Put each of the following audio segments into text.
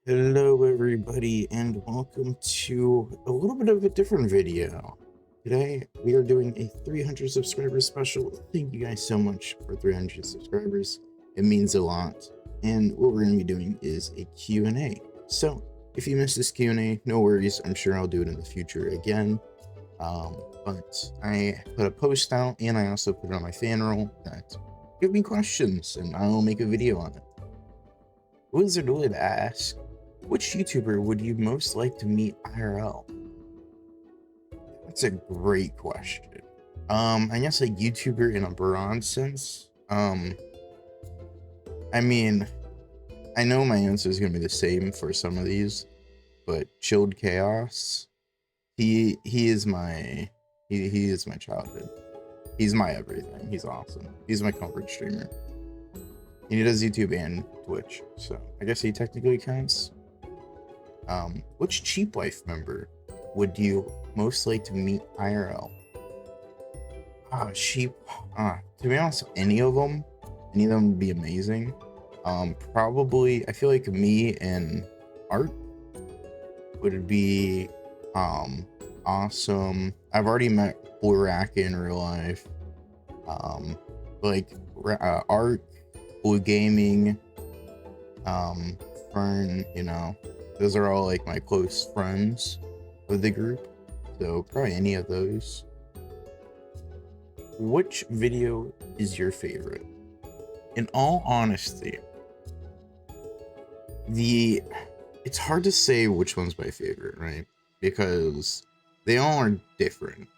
Hello everybody and welcome to a little bit of a different video. Today we are doing a 300 subscribers special. Thank you guys so much for 300 subscribers. It means a lot. And what we're going to be doing is a Q&A. So if you missed this Q&A, no worries. I'm sure I'll do it in the future again. But I put a post out and I also put it on my fan roll that give me questions and I'll make a video on it. Wizard Lid asks, which YouTuber would you most like to meet IRL? That's a great question. I guess a YouTuber in a broad sense. I mean, I know my answer is gonna be the same for some of these, but Chilled Chaos, he is my he is my childhood. He's my everything. He's awesome. He's my comfort streamer. And he does YouTube and Twitch, so I guess he technically counts. Which Cheap Life member would you most like to meet IRL? To be honest, any of them would be amazing. Probably, I feel like me and Art would be, awesome. I've already met Bluraka in real life. Art, Blue Gaming, Fern, those are all like my close friends of the group, so probably any of those. Which video is your favorite? In all honesty, it's hard to say which one's my favorite, right? Because they all are different.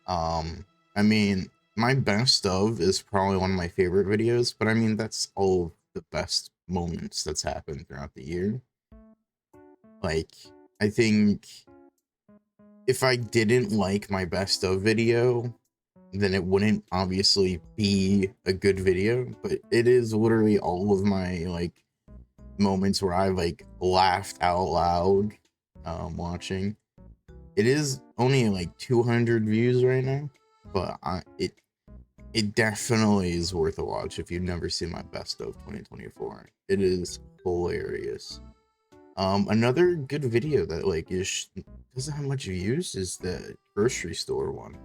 I mean, my best of is probably one of my favorite videos, but I mean, that's all of the best moments that's happened throughout the year. Like, I think if I didn't like my best of video, then it wouldn't obviously be a good video, but it is literally all of my like moments where I've like laughed out loud watching. It is only like 200 views right now, but it definitely is worth a watch if you've never seen my best of 2024. It is hilarious. Another good video that like doesn't have much views is the grocery store one.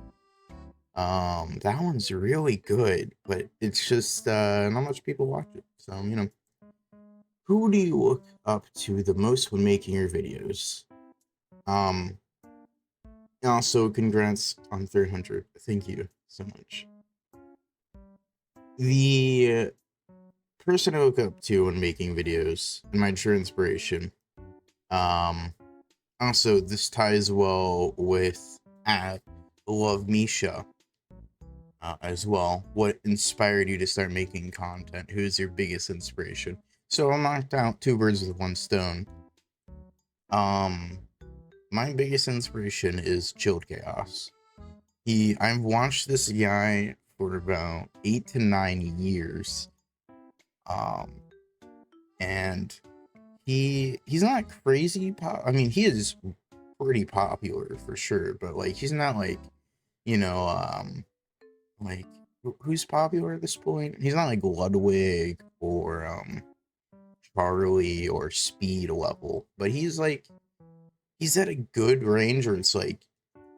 That one's really good, but it's just not much people watch it. So, who do you look up to the most when making your videos? Also, congrats on 300. Thank you so much. The person I look up to when making videos and my true inspiration. Also, this ties well with Love Misha as well. What inspired you to start making content? Who's your biggest inspiration? So I knocked out two birds with one stone. My biggest inspiration is Chilled Chaos. I've watched this guy for about 8 to 9 years. And he's not crazy I mean, he is pretty popular for sure, but like he's not like, like who's popular at this point? He's not like Ludwig or Charlie or Speed level, but he's at a good range where it's like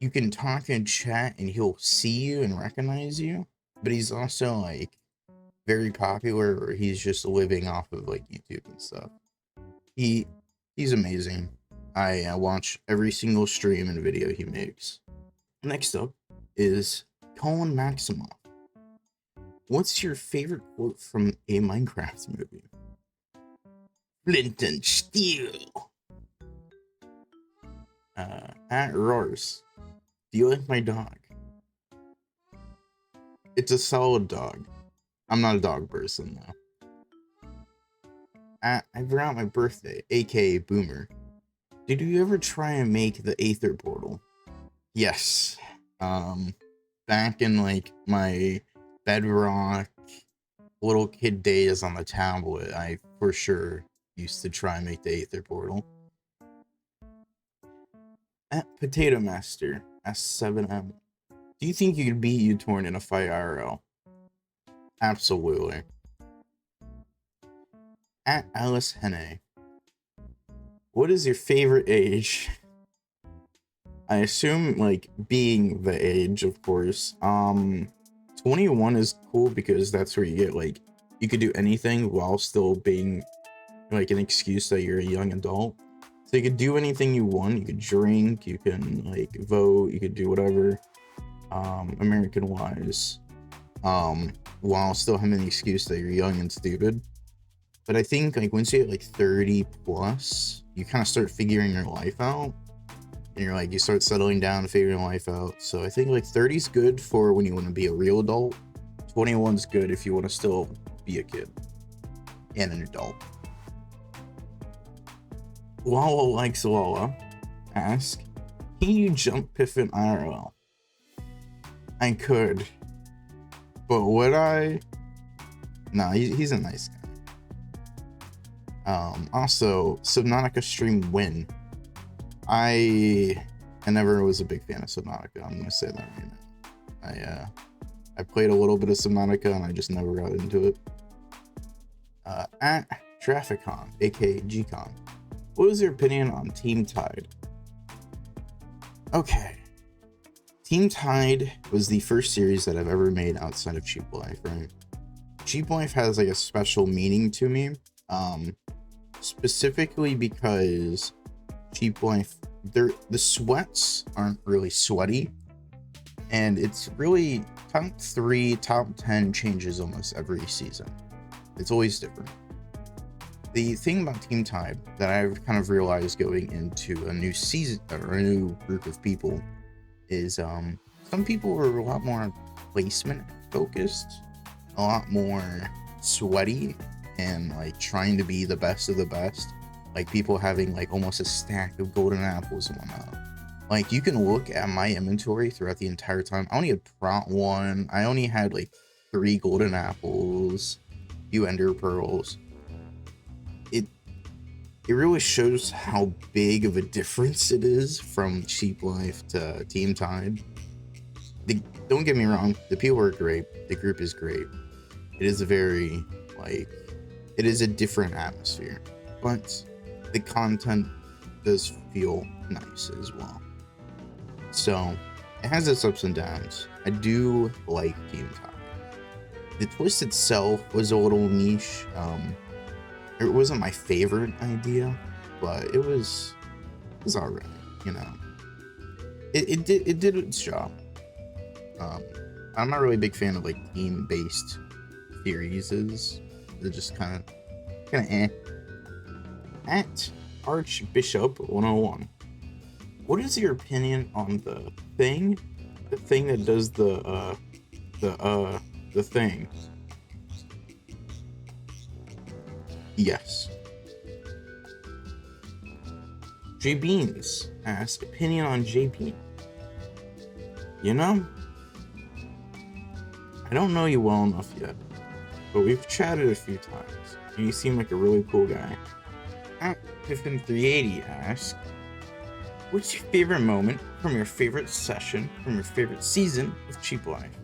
you can talk and chat and he'll see you and recognize you, but he's also like very popular, or he's just living off of like YouTube and stuff. He's amazing. I watch every single stream and video he makes. Next up is Colin Maximoff. What's your favorite quote from a Minecraft movie? Flint and steel. At Roars, do you like my dog? It's a solid dog. I'm not a dog person though. I forgot my birthday, aka Boomer. Did you ever try and make the Aether portal? Yes. Back in like my Bedrock little kid days on the tablet, I for sure used to try and make the Aether portal. At Potato Master S7M, do you think you could beat U-Torn in a fight IRL? Absolutely. At Alice Henne, What is your favorite age? I assume like being the age, of course. 21 is cool because that's where you get like you could do anything while still being like an excuse that you're a young adult. So you could do anything you want. You could drink, you can like vote, you could do whatever, American wise, while still having the excuse that you're young and stupid. But I think like once you get like 30 plus, you kind of start figuring your life out. And you're like, you start settling down and figuring life out. So I think like 30 is good for when you want to be a real adult. 21 is good if you want to still be a kid and an adult. Lala likes Lala ask, can you jump Piffin IRL? I could, but would I? No, he's a nice guy. Also, Subnautica stream win. I never was a big fan of Subnautica. I'm gonna say that right now. I played a little bit of Subnautica and I just never got into it. At Trafficon, aka Gcon, what is your opinion on Team Tide? Okay, Team Tide was the first series that I've ever made outside of Cheap Life, right? Cheap Life has like a special meaning to me, specifically because Cheap Life, the sweats aren't really sweaty, and it's really top 3, top 10 changes almost every season. It's always different. The thing about Team Tide that I've kind of realized going into a new season or a new group of people is some people are a lot more placement focused, a lot more sweaty, and like trying to be the best of the best. Like people having like almost a stack of golden apples and whatnot. Like you can look at my inventory throughout the entire time. I only had prot 1. I only had like 3 golden apples, few ender pearls. It really shows how big of a difference it is from Cheap Life to Team Tide. Don't get me wrong, the people are great. The group is great. It is a very like it is a different atmosphere, but the content does feel nice as well. So it has its ups and downs. I do like Team Tide. The twist itself was a little niche. It wasn't my favorite idea, but it was alright, you know. It did its job. I'm not really a big fan of like team-based series. They're just kind of eh. At Archbishop 101, what is your opinion on the thing that does the thing? Yes. J Beans asked opinion on J Bean. You know, I don't know you well enough yet, but we've chatted a few times, and you seem like a really cool guy. At Piffin380 asks, what's your favorite moment from your favorite session from your favorite season of Cheap Life?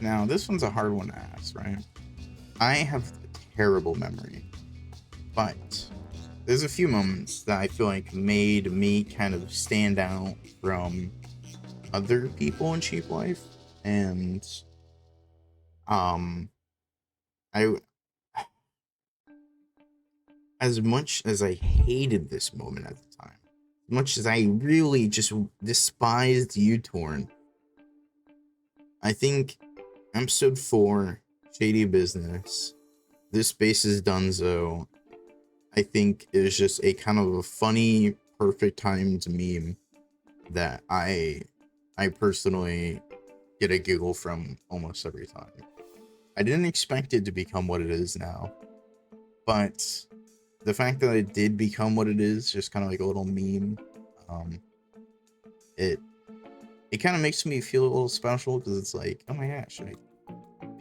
Now, this one's a hard one to ask, right? I have a terrible memory, but there's a few moments that I feel like made me kind of stand out from other people in Cheap Life, and I, as much as I hated this moment at the time, as much as I really just despised U-Torn, I think episode 4, Shady Business, This Space is Dunzo, I think it was just a kind of a funny, perfect timed meme that I personally get a giggle from almost every time. I didn't expect it to become what it is now, but the fact that it did become what it is, just kind of like a little meme, it kind of makes me feel a little special, because it's like, oh my gosh, like,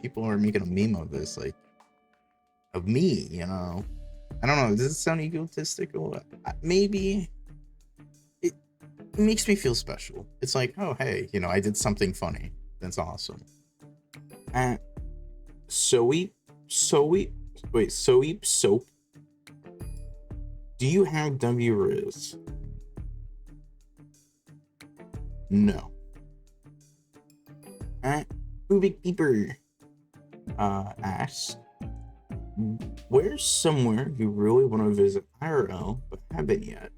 people are making a meme of this, like, of me, you know? I don't know, does it sound egotistical? Maybe. It makes me feel special. It's like, oh hey, you know, I did something funny. That's awesome. Soap Do you have W-Riz? No. At Boobic Beeper asks, where's somewhere you really want to visit IRL but haven't yet?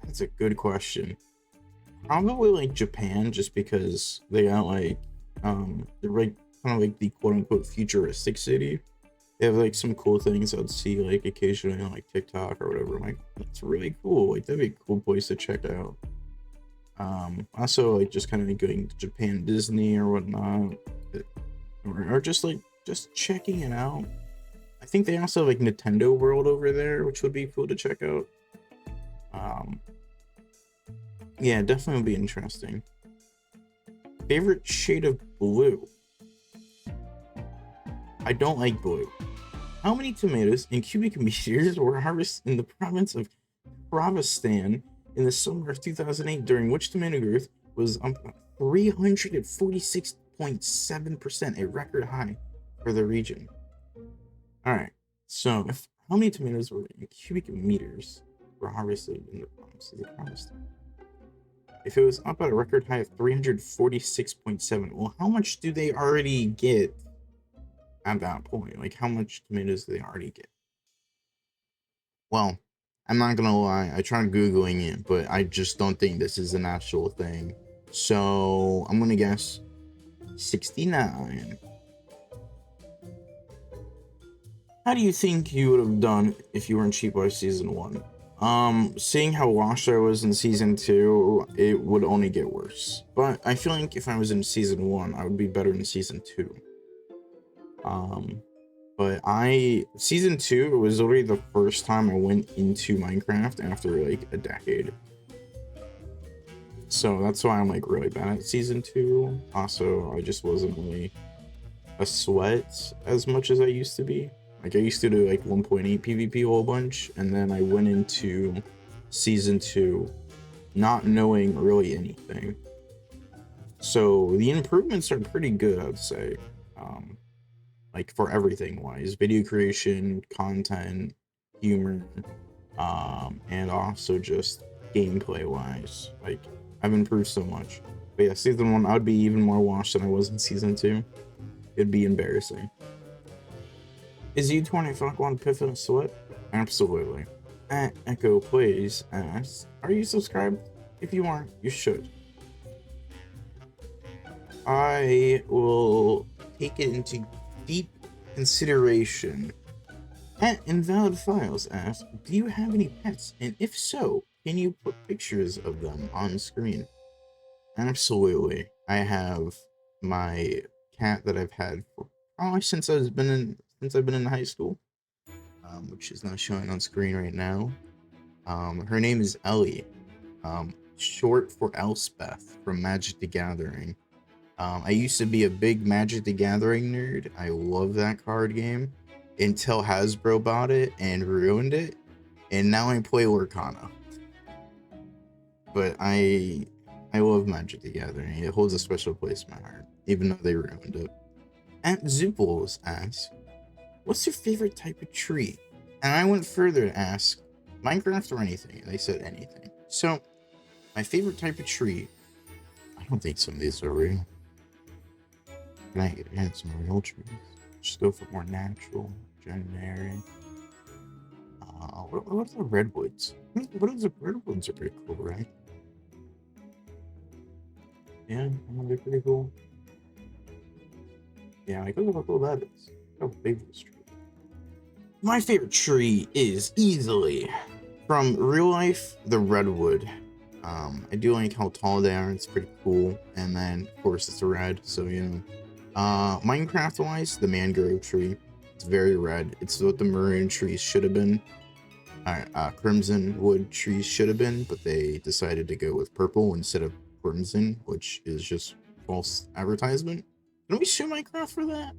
That's a good question. Probably like Japan, just because they got like they're like kind of like the quote unquote futuristic city. They have like some cool things I'd see like occasionally on like TikTok or whatever. I'm like, that's really cool. Like that'd be a cool place to check out. Also like just kind of going to Japan Disney or whatnot, or just like just checking it out. I think they also have like Nintendo World over there, which would be cool to check out. Yeah, definitely would be interesting. Favorite shade of blue? I don't like blue. How many tomatoes in cubic meters were harvested in the province of Ravistan in the summer of 2008, during which tomato growth was 346.7%, a record high for the region? Alright, so how many tomatoes were in cubic meters were harvested in the province of Ravistan? If it was up at a record high of 346.7, well, how much do they already get at that point? Like, how much tomatoes do they already get? Well, I'm not gonna lie, I tried Googling it, but I just don't think this is an actual thing. So, I'm gonna guess 69. How do you think you would have done if you were in Cheap Boy Season 1? Seeing how washed I was in Season 2, it would only get worse. But I feel like if I was in Season 1, I would be better in Season 2. But Season 2 was literally the first time I went into Minecraft after like a decade. So that's why I'm like really bad at Season 2. Also, I just wasn't really a sweat as much as I used to be. Like I used to do like 1.8 PvP a whole bunch, and then I went into Season 2 not knowing really anything. So the improvements are pretty good, I'd say. Like for everything wise, video creation, content, humor, and also just gameplay wise. Like I've improved so much. But yeah, Season 1, I would be even more washed than I was in Season 2. It'd be embarrassing. Is U25 Piff in a sweat? Absolutely. At Echo Plays asks, are you subscribed? If you aren't, you should. I will take it into deep consideration. At Invalid Files asks, do you have any pets? And if so, can you put pictures of them on screen? Absolutely. I have my cat that I've had for probably since I've been in high school, which is not showing on screen right now. Her name is Ellie, short for Elspeth from Magic the Gathering. I used to be a big Magic the Gathering nerd. I love that card game until Hasbro bought it and ruined it, and now I play Lorcana. But I love Magic the Gathering. It holds a special place in my heart, even though they ruined it. At Zooples asks, what's your favorite type of tree? And I went further to ask, Minecraft or anything? And they said anything. So, my favorite type of tree, I don't think some of these are real. Can I add some real trees? Just go for more natural, generic. What are the redwoods? What is the redwoods are pretty cool, right? Yeah, they're pretty cool. Yeah, like look how cool that is. Look how big this tree. My favorite tree is easily from real life the redwood. I do like how tall they are. It's pretty cool, and then of course it's a red, so you know. Minecraft wise, the mangrove tree. It's very red. It's what the maroon trees should have been. Crimson wood trees should have been, but they decided to go with purple instead of crimson, which is just false advertisement. Can we sue Minecraft for that?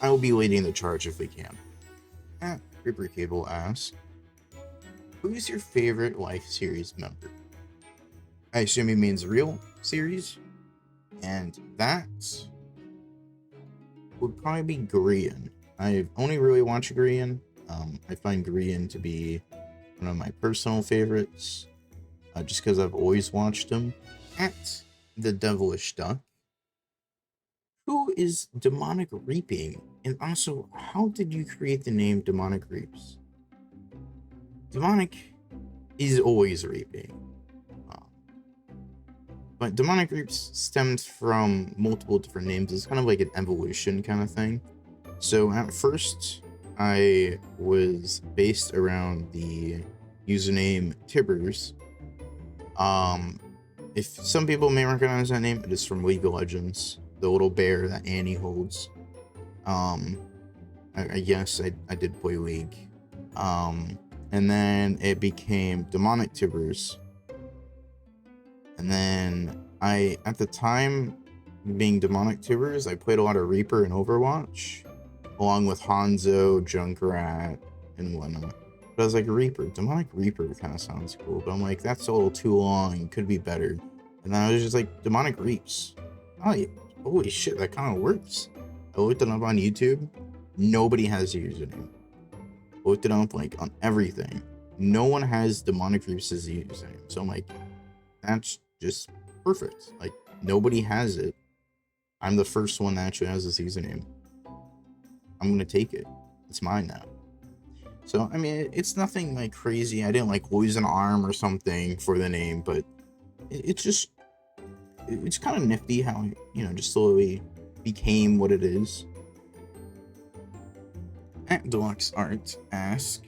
I will be leading the charge if we can. At Creeper Cable asks, who's your favorite Life series member? I assume he means real series, and that would probably be Grian. I've only really watched Grian. I find Grian to be one of my personal favorites, just because I've always watched him. At the Devilish Duck, who is Demonic Reaping? And also, how did you create the name DemonicReaps? Demonic is always reaping. But DemonicReaps stems from multiple different names. It's kind of like an evolution kind of thing. So at first, I was based around the username Tibbers. If some people may recognize that name, it is from League of Legends, the little bear that Annie holds. I guess I did play League. And then it became Demonic Tibbers. And then at the time, being Demonic Tibbers, I played a lot of Reaper and Overwatch, along with Hanzo, Junkrat, and whatnot. But I was like, Demonic Reaper kind of sounds cool. But I'm like, that's a little too long, could be better. And then I was just like, DemonicReaps. Oh, holy shit, that kind of works. I looked it up on YouTube. Nobody has a username. Looked it up like on everything. No one has DemonicReaps as a username. So I'm like, that's just perfect. Like, nobody has it. I'm the first one that actually has this username. I'm gonna take it. It's mine now. So, I mean, it's nothing like crazy. I didn't like lose an arm or something for the name, but it's kind of nifty how, just slowly became what it is. At Deluxe Art ask,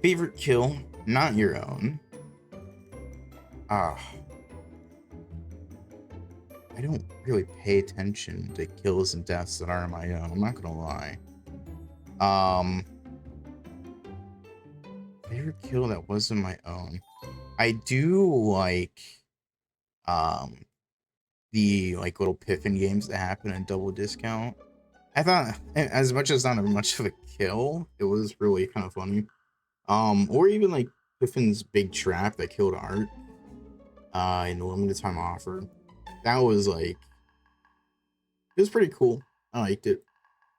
favorite kill, not your own. I don't really pay attention to kills and deaths that aren't my own. I'm not gonna lie. Favorite kill that wasn't my own. I do like the little Piffin games that happen in double discount. I thought, as much as not much of a kill, it was really kind of funny. Or even like Piffin's big trap that killed Art in the limited time offer. That was like, it was pretty cool. I liked it.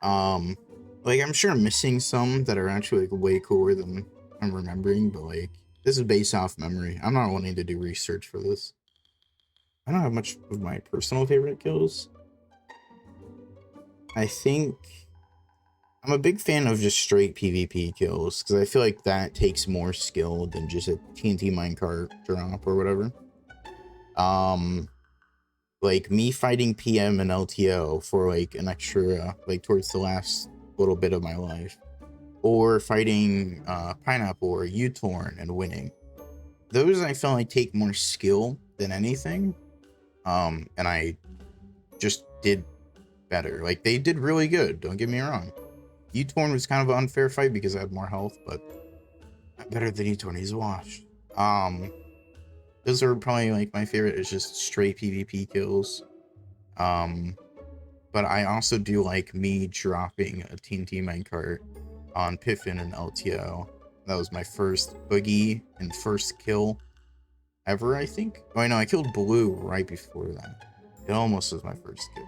Like, I'm sure I'm missing some that are actually like way cooler than I'm remembering, but like, this is based off memory. I'm not wanting to do research for this. I don't have much of my personal favorite kills. I think I'm a big fan of just straight PvP kills, because I feel like that takes more skill than just a TNT minecart drop or whatever. Like me fighting PM and LTO for like an extra, like towards the last little bit of my life, or fighting Pineapple or U-Torn and winning. Those I feel like take more skill than anything. And I just did better. Like, they did really good, don't get me wrong. U-Torn was kind of an unfair fight because I had more health, but better than U-Torn, he's washed. Those are probably like my favorite, is just straight PvP kills. But I also do like me dropping a TNT minecart on Piffin and LTO. That was my first boogie and first kill ever, I think. Oh, I know, I killed Blue right before that. It almost was my first kill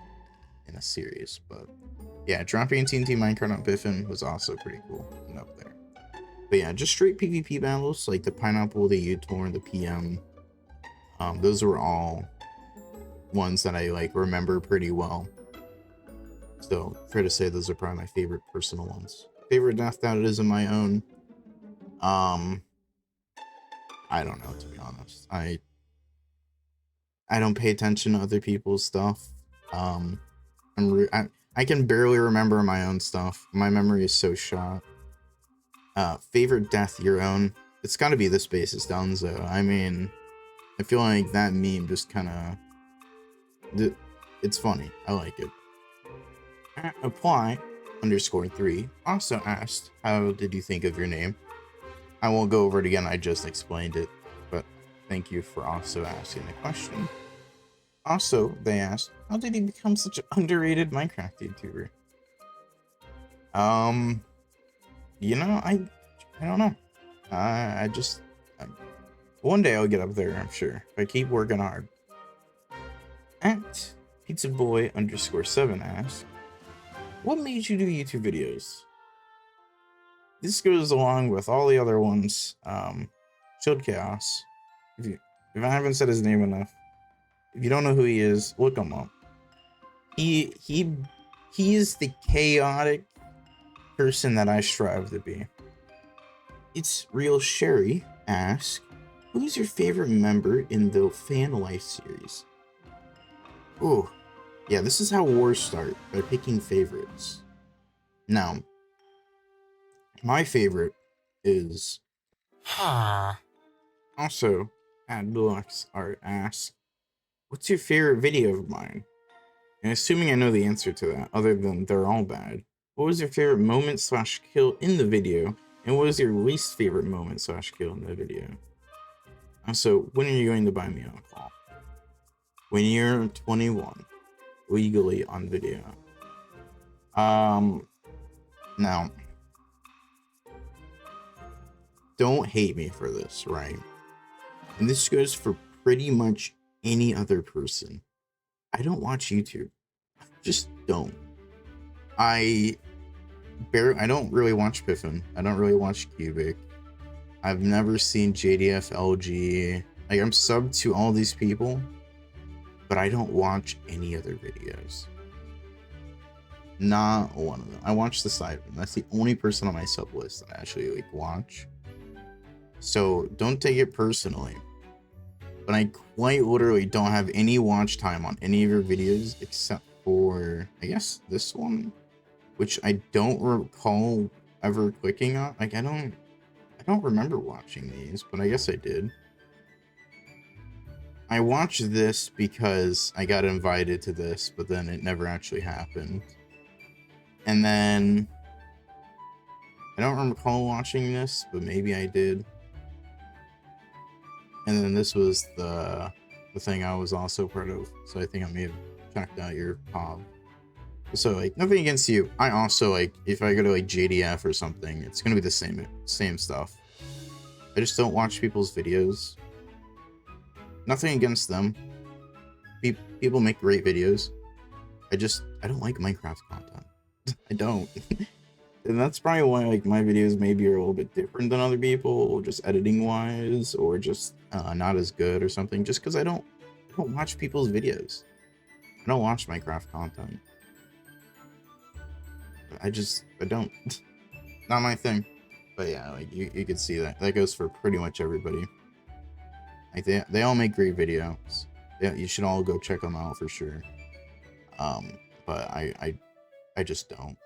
in a series, but yeah, dropping a TNT minecart on Piffin was also pretty cool and up there. But yeah, just straight PvP battles, like the Pineapple, the U-Torn, the PM. Those were all ones that I like remember pretty well. So fair to say those are probably my favorite personal ones. Favorite death that it is of my own. I don't know, to be honest. I don't pay attention to other people's stuff. I can barely remember my own stuff. My memory is so shot. Favorite death your own. It's got to be this basis Dunzo. I mean, I feel like that meme just kind of, it's funny. I like it. Apply_3 also asked, how did you think of your name? I won't go over it again, I just explained it, but thank you for also asking the question. Also, they asked, how did he become such an underrated Minecraft YouTuber? You know, I don't know. One day I'll get up there, I'm sure, if I keep working hard. At PizzaBoy_7 asked, what made you do YouTube videos? this goes along with all the other ones. Shield Chaos. If I haven't said his name enough, if you don't know who he is, look him up. He's the chaotic person that I strive to be. It's Real Sherry asks, who's your favorite member in the Fan Life series? Oh, yeah, this is how wars start, by picking favorites. Now, my favorite is also at Deluxe Art asks, what's your favorite video of mine? And assuming I know the answer to that, other than they're all bad, what was your favorite moment / kill in the video? And what was your least favorite moment / kill in the video? Also, when are you going to buy me alcohol? When you're 21, legally on video. Now, don't hate me for this, right? And this goes for pretty much any other person. I don't watch YouTube. I just don't. I don't really watch Piffin. I don't really watch Cubic. I've never seen JDF LG. Like, I'm subbed to all these people, but I don't watch any other videos. Not one of them. I watch the Sidemen. That's the only person on my sub list that I actually like watch. So don't take it personally. But I quite literally don't have any watch time on any of your videos except for, I guess, this one, which I don't recall ever clicking on. Like, I don't remember watching these, but I guess I did. I watched this because I got invited to this, but then it never actually happened. And then I don't recall watching this, but maybe I did. And then this was the thing I was also part of, so I think I may have checked out your POV. So, like, nothing against you. I also, like, if I go to, like, JDF or something, it's gonna be the same stuff. I just don't watch people's videos. Nothing against them. People make great videos. I don't like Minecraft content. I don't. And that's probably why, like, my videos maybe are a little bit different than other people, just editing wise, or just not as good or something, just because I don't watch people's videos. I don't watch Minecraft content. I don't. Not my thing. But yeah, like, you could see that goes for pretty much everybody. Like, they all make great videos. You should all go check them out for sure. But I just don't.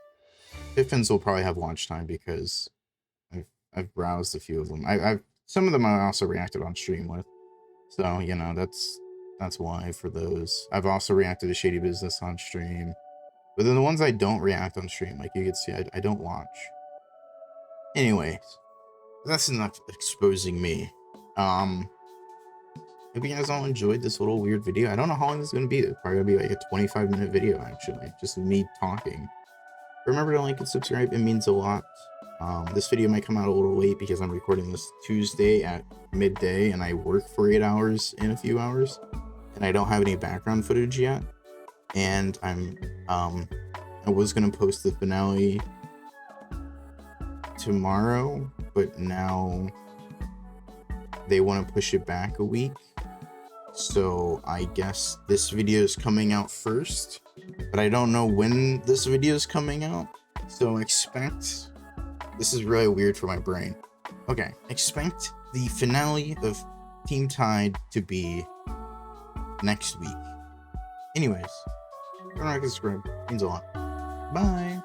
Piffins will probably have watch time because I've browsed a few of them. I've some of them I also reacted on stream with. So, you know, that's why for those. I've also reacted to Shady Business on stream. But then the ones I don't react on stream, like you can see, I don't watch. Anyways, that's enough exposing me. Hope you guys all enjoyed this little weird video. I don't know how long this is going to be. It's probably going to be like a 25-minute video, actually. Just me talking. Remember to like and subscribe. It means a lot. This video might come out a little late because I'm recording this Tuesday at midday and I work for 8 hours in a few hours. And I don't have any background footage yet. And I was going to post the finale tomorrow, but now they want to push it back a week. So I guess this video is coming out first, but I don't know when this video is coming out. So expect, this is really weird for my brain. Okay, expect the finale of Team Tide to be next week. Anyways, don't forget to subscribe, it means a lot. Bye.